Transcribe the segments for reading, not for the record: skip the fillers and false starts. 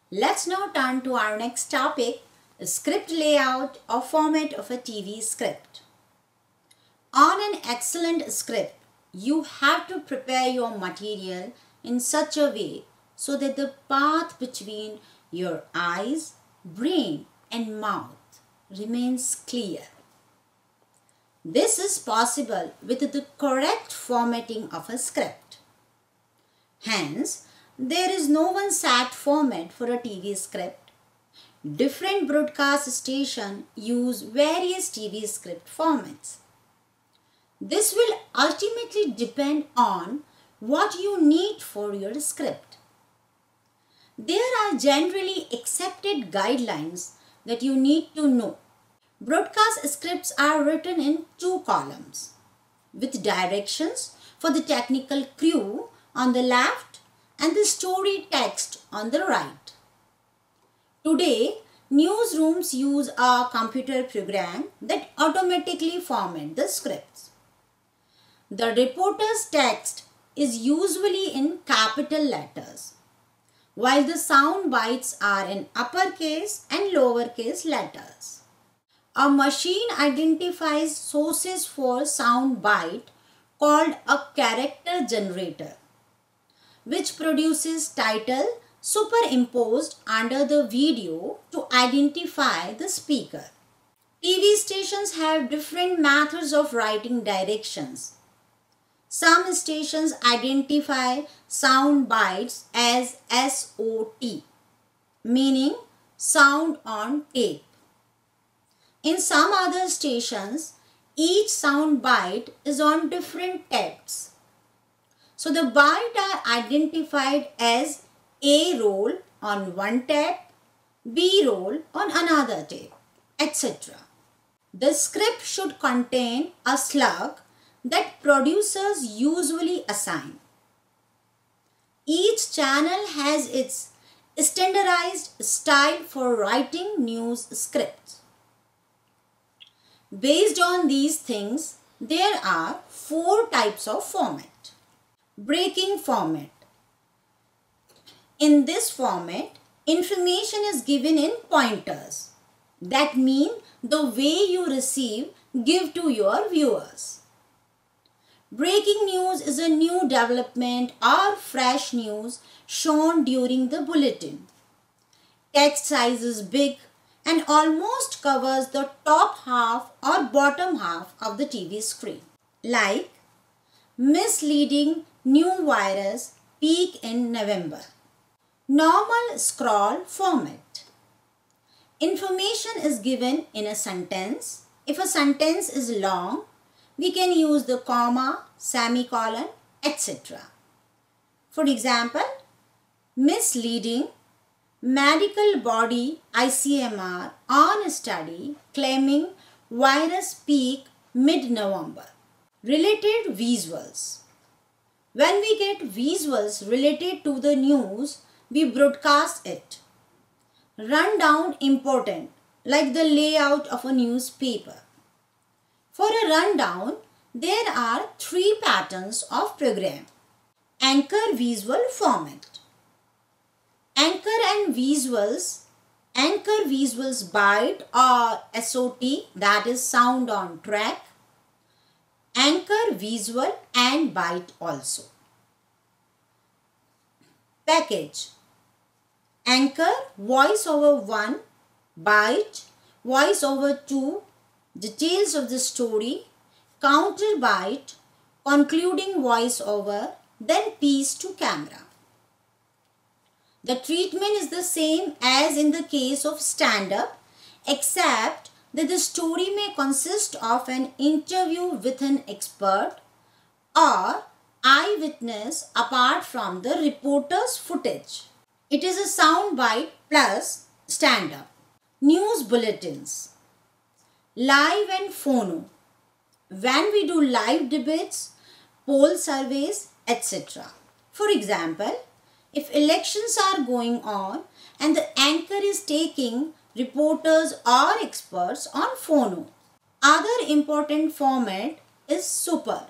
Let's now turn to our next topic, script layout or format of a TV script. On an excellent script, you have to prepare your material in such a way so that the path between your eyes, brain and mouth remains clear. This is possible with the correct formatting of a script. Hence, there is no one set format for a TV script. Different broadcast stations use various TV script formats. This will ultimately depend on what you need for your script. There are generally accepted guidelines that you need to know. Broadcast scripts are written in 2 columns with directions for the technical crew on the left and the story text on the right. Today, newsrooms use a computer program that automatically formats the scripts. The reporter's text is usually in capital letters, while the sound bites are in uppercase and lowercase letters. A machine identifies sources for sound bite called a character generator, which produces title superimposed under the video to identify the speaker. TV stations have different methods of writing directions. Some stations identify sound bites as SOT, meaning sound on tape. In some other stations, each sound bite is on different tapes. So the bites are identified as A roll on one tape, B roll on another tape, etc. The script should contain a slug that producers usually assign. Each channel has its standardized style for writing news scripts. Based on these things, there are 4 types of format. Breaking format. In this format, information is given in pointers. That means the way you give to your viewers. Breaking news is a new development or fresh news shown during the bulletin. Text size is big and almost covers the top half or bottom half of the TV screen. Like, misleading new virus peak in November. Normal scroll format. Information is given in a sentence. If a sentence is long, we can use the comma, semicolon, etc. For example, misleading, medical body ICMR on a study claiming virus peak mid-November. Related visuals. When we get visuals related to the news, we broadcast it. Rundown important, like the layout of a newspaper. For a rundown, there are 3 patterns of program. Anchor visual format. Anchor visuals bite or SOT, that is sound on track. Anchor visual and bite also. Package. Anchor voice over 1, bite, voice over 2, details of the story, counter bite, concluding voice over, then piece to camera. The treatment is the same as in the case of stand-up, except that the story may consist of an interview with an expert or eyewitness apart from the reporter's footage. It is a sound bite plus stand-up. News bulletins. Live and phono. When we do live debates, poll surveys, etc. For example, if elections are going on and the anchor is taking reporters or experts on phono. Other important format is super.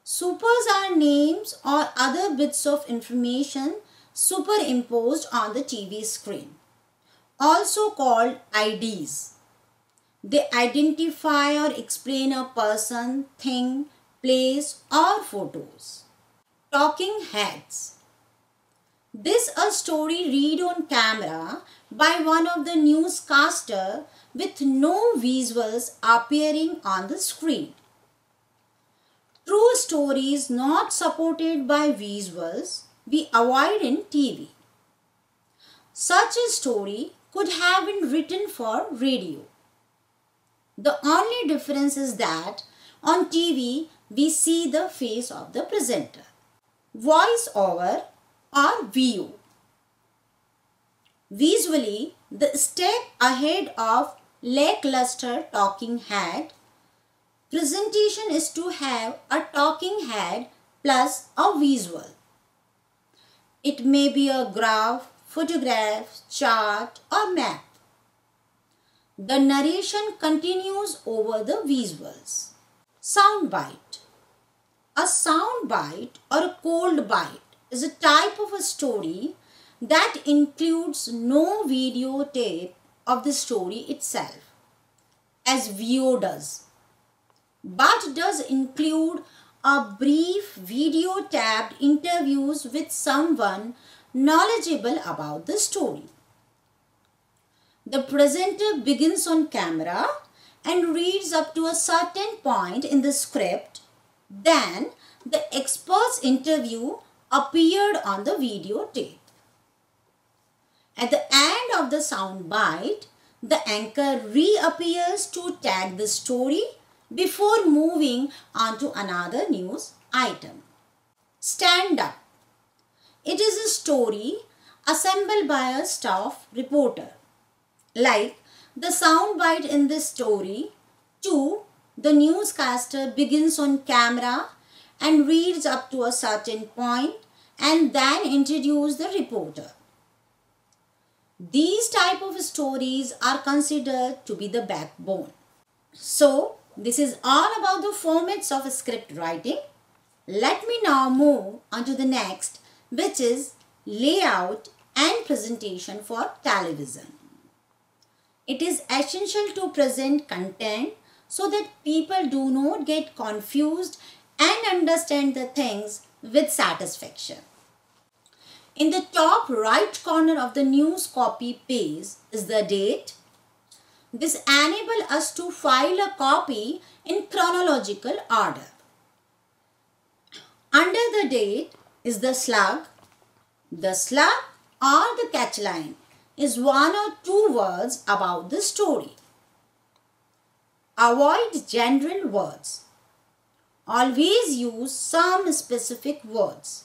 Supers are names or other bits of information superimposed on the TV screen, also called IDs. They identify or explain a person, thing, place, or photos. Talking heads. This a story read on camera by one of the newscaster with no visuals appearing on the screen. True stories not supported by visuals we avoid in TV. Such a story could have been written for radio. The only difference is that on TV we see the face of the presenter. Voice over or VO. Visually, the step ahead of lackluster talking head. Presentation is to have a talking head plus a visual. It may be a graph, photograph, chart or map. The narration continues over the visuals. Soundbite. A soundbite or a cold bite is a type of a story that includes no videotape of the story itself, as VO does, but does include a brief video-tapped interviews with someone knowledgeable about the story. The presenter begins on camera and reads up to a certain point in the script. Then the expert's interview appeared on the videotape. At the end of the sound bite, the anchor reappears to tag the story before moving on to another news item. Stand up. It is a story assembled by a staff reporter. Like the sound bite in this story, 2. The newscaster begins on camera and reads up to a certain point and then introduces the reporter. These type of stories are considered to be the backbone. So, this is all about the formats of script writing. Let me now move on to the next, which is layout and presentation for television. It is essential to present content so that people do not get confused and understand the things with satisfaction. In the top right corner of the news copy page is the date. This enables us to file a copy in chronological order. Under the date is the slug. The slug or the catchline is 1 or 2 words about the story. Avoid general words. Always use some specific words.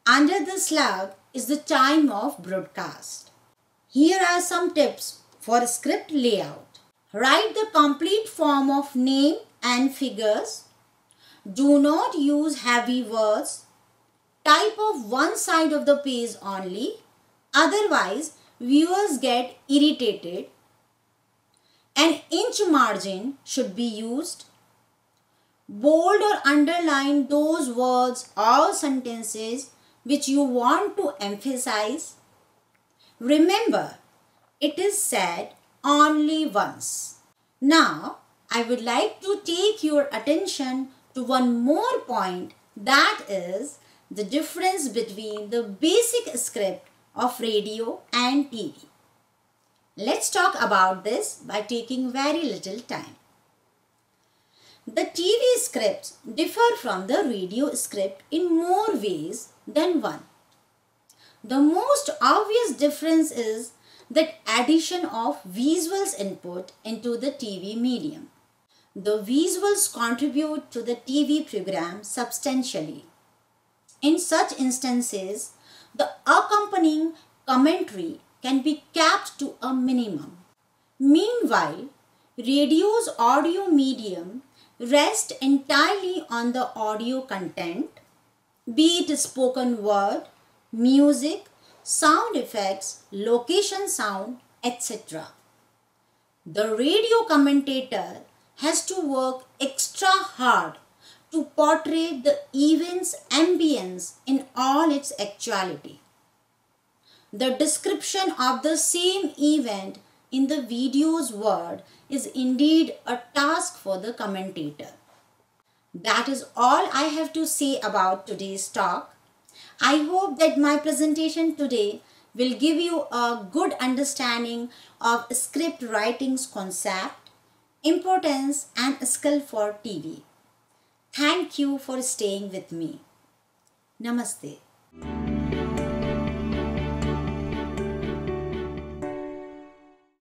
Under the slug is the time of broadcast. Here are some tips for script layout. Write the complete form of name and figures. Do not use heavy words. Type of one side of the page only. Otherwise, viewers get irritated. An inch margin should be used. Bold or underline those words or sentences which you want to emphasize. Remember, it is said only once. Now, I would like to take your attention to one more point, that is the difference between the basic script of radio and TV. Let's talk about this by taking very little time. The TV scripts differ from the radio script in more ways than one. The most obvious difference is that addition of visuals input into the TV medium. The visuals contribute to the TV program substantially. In such instances, the accompanying commentary can be kept to a minimum. Meanwhile, radio's audio medium rests entirely on the audio content, be it spoken word, music, sound effects, location sound, etc. The radio commentator has to work extra hard to portray the event's ambience in all its actuality. The description of the same event in the video's word is indeed a task for the commentator. That is all I have to say about today's talk. I hope that my presentation today will give you a good understanding of script writing's concept, importance and skill for TV. Thank you for staying with me. Namaste.